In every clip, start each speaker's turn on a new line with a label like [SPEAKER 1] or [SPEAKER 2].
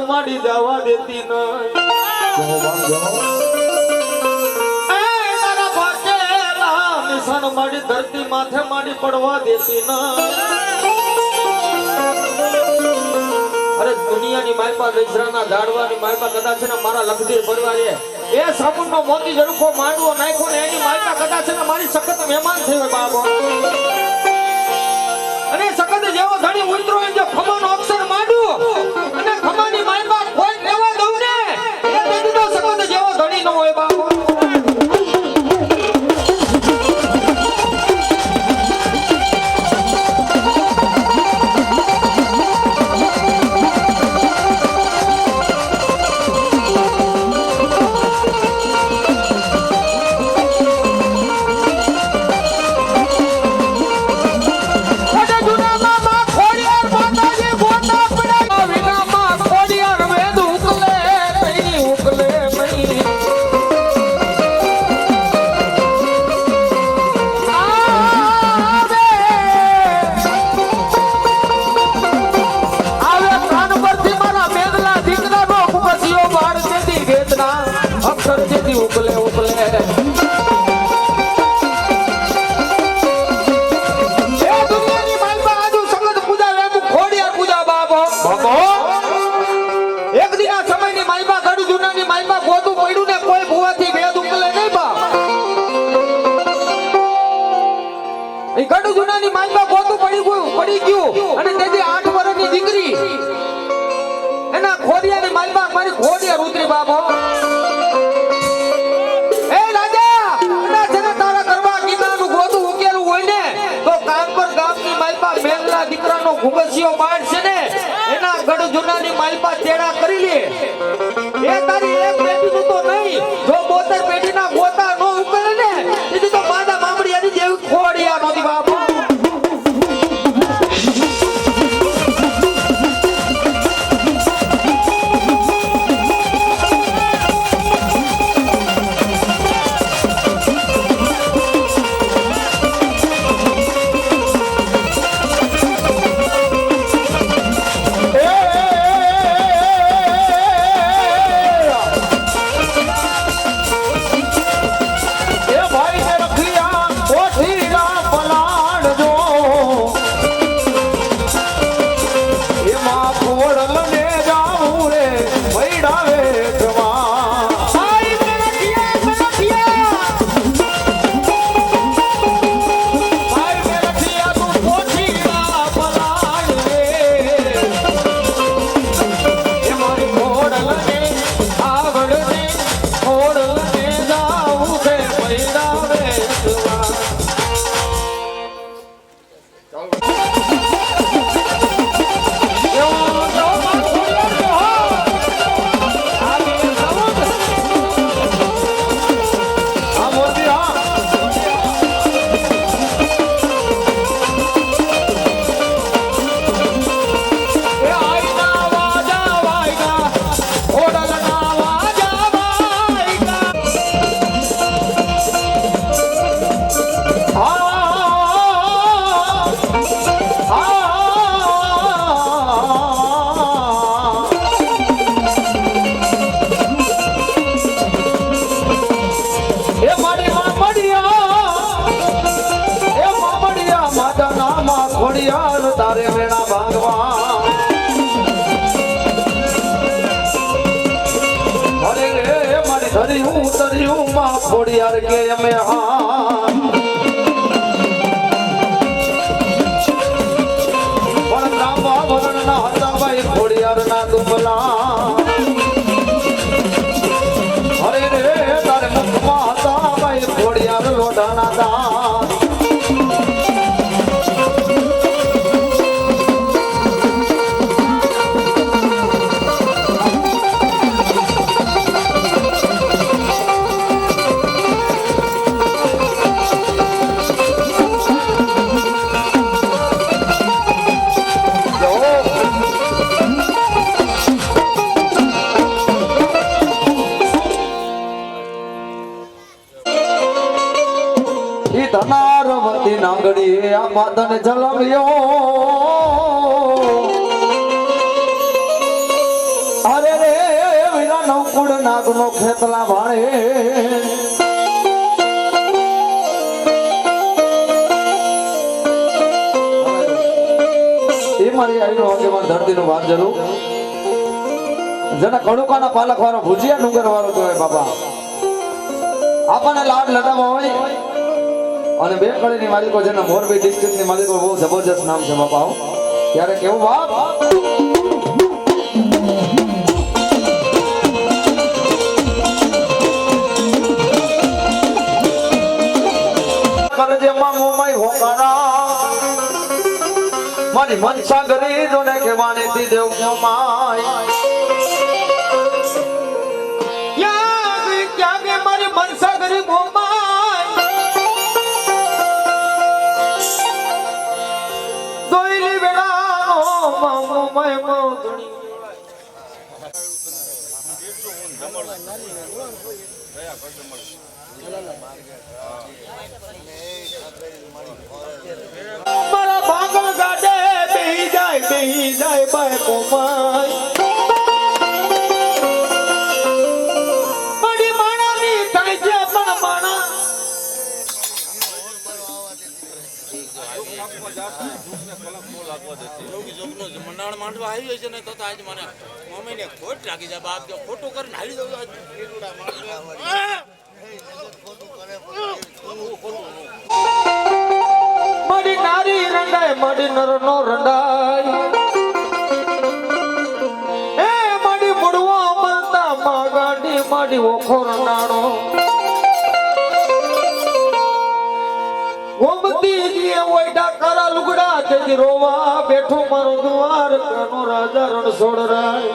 [SPEAKER 1] માડી જવા દેતી નહીં તારા ભાગેલા નિશાન માડી ધરતી માથે માડી પડવા દેતી નહીં અરે દુનિયાની માયપા ગજરાના ઝાડવાની માયપા કદાચ ને મારા લખદીર પરિવારે એ સાબુનનો મોતી ઝડકો માંડવો નાખ્યો ને એની માયપા કદાચ ને મારી સખત મહેમાન થઈ હોય બાબો અને સખત જેવો ધણી ઉતરો એમ જો ખમાનો અક્ષર માંડ્યો અને ખમાની માયપા કોઈ લેવા દઉં ને એ દીધો સખત જેવો ધણી ન હોય બાબો ઉપલે ઉપલે એ દુનિયાની માયપા આજુ સંગત પૂજા વેમુ ખોડિયા પૂજા બાબો બાબો એક દિના સમયની માયપા ગડુ જુનાની માયપા ગોતું પડ્યું ને કોઈ ભુવાથી વેદ ઉકલે નહીં બા એ ગડુ જુનાની માયપા ગોતું પડી ગયું અને તેથી 8 વર્ષની દીકરી એના ખોડિયાની માયપા મારી ખોડિયા રુદ્રી બાબો દીકરાનો ઘુગસિયો બાળ છે ને એના ગઢ જુનાની માલપા તેડા કરી લે એ તારી એક પેઢીનું તો નહીં જો 72 પેઢીના ગોતા નો ઉકળે ને તેથી તો માદા મામડિયાની જેવી ખોડિયા નોતી બાપુ તારે વેણા ભાગવા અરે રે મારી ધર્યું તર્યું માં ખોડિયાર કે અમે હા પણ લાંબા વરણ ના હતા ભાઈ ખોડિયાર ના દુબલા અરે રે તારે મુખમાં હતા ભાઈ ખોડિયાર લોઢાના દા
[SPEAKER 2] ઈ ધનારવતી નાંગડી આ માતને જલમ્યો અરે રે વીરા નવકુળ નાગનો ખેતલા ભાળે એ મારી આઈનો આગેવાન ધરતીનું વાત જરૂર જેના કડુકાના પાલક વાળો ભુજિયા ડુંગર વાળો કહેવાય બાપા આપણને લાડ લડાવવા હોય અને બે કળીની માલિકો જેના મોરબી ડિસ્ટ્રિક્ટની માલિકો બહુ જબરજસ્ત નામ છે બાપા ત્યારે કેવું બાપ કરજેમાં મોમાઈ હોકારા મારી મનસા ગરી જોને કહેવાની તી દેવ મોમાઈ
[SPEAKER 1] મનસાગરી મોમાય દોઈલી વેળાનો મોમાય મોદણી મારા ભાગલ ગાડે બેહી જાય બાય મોમાય
[SPEAKER 3] મંડાણ માંડવા આવી છે ને તો આજ મને મમ્મીને ખોટ લાગી જાય બાપ જો ખોટું કરીને હાલી દઉં
[SPEAKER 1] મારી નારી રંડાય મારી નરનો રંડાય એ મારી મુડવો મળતા માં ગાડી મારી ઓખો રંડાણો ગોમતી દીએ ઓઈડા કાળા લુગડા તેજી રોવા બેઠો મારો દ્વાર કાનો રાજા રણછોડ રાય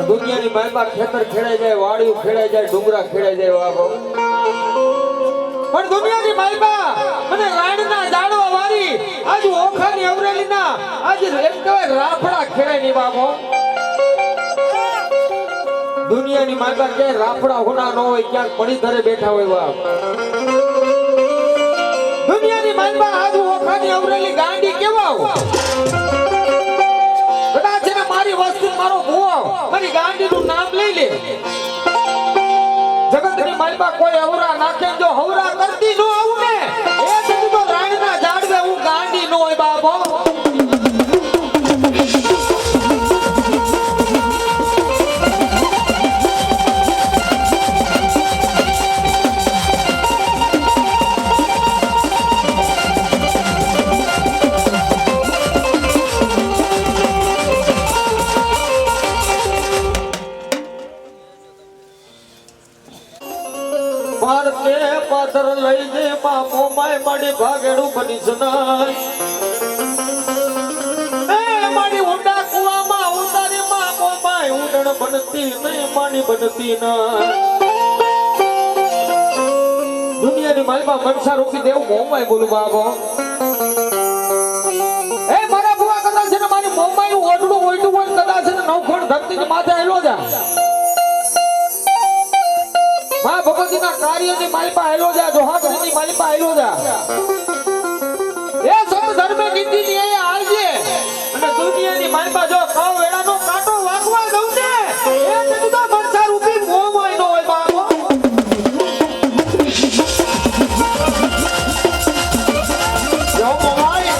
[SPEAKER 1] દુનિયાની માયમાં ખેતર ખેડાઈ જાય વાડીઓ ખેડાઈ જાય ડુંગરા ખેડાઈ જાય વાગો પણ દુનિયાની માયમાં મને રાણના જાડવા વારી આજ ઓખાની અવરેલીના આજ એમ કહેવાય રાફડા ખેડાઈ ની બાબો દુનિયાની માતા કે રાફડા હોના ન હોય ક્યાંક પડી ઘરે બેઠા હોય બાપ દુનિયાની માતા આજ ઓખાની અવરેલી ગાંડી કેવા કદાચ એને મારી વસ્તુ મારો ભૂવો મારી ગાંડીનું નામ લઈ લે જગતની માલમાં કોઈ અવરા નાખે જો હવરા કરતી ન આવું ને એ સુધી તો રાણના જાડવે હું ગાંડી ન હોય બાપો ભારતે પાથર લઈ જે મામો માય માડી ભાગેડું બની સનાય એ માડી ઊંડા કુવામાં ઉતારી મામો માય ઊંડણ બનતી નહીં માડી બનતી ના દુનિયાની માલમાં મનસા રોકી દેવું મોમાય બોલું બાબો એ મારા બુવા કદાચ છે ને મારી મોમાય ઓઢડું ઓઢડું હોય કદાચ છે ને નવખોણ ધરતીની માથે આવેલો જા માં ભગવતીના કાર્યની માલિપા આયલો જા જોહાગરીની માલિપા આયલો જા એ સત ધર્મે નીતિની એ આવજે અને દુનિયાની માલિપા જો કાવ વેડાનો કાંટો વાગવા દઉં ને એ જુદો મનસા રૂપી મોમાય નો હોય બાબો જો મોમાય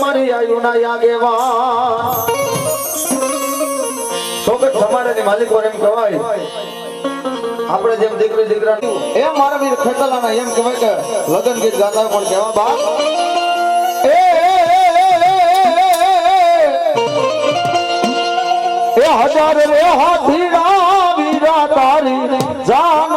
[SPEAKER 2] મારી આયુના આગેવાન સોગઠ સમાજની માલિકો એમ કહેવાય આપણે જેમ દીકરી દીકરા એ મારા વીર ખેતલાના એમ કહેવાય કે લગ્ન ગીત ગાતા પણ કેવા બાપ એ હજાર રે હાથી વીરા તારી જાન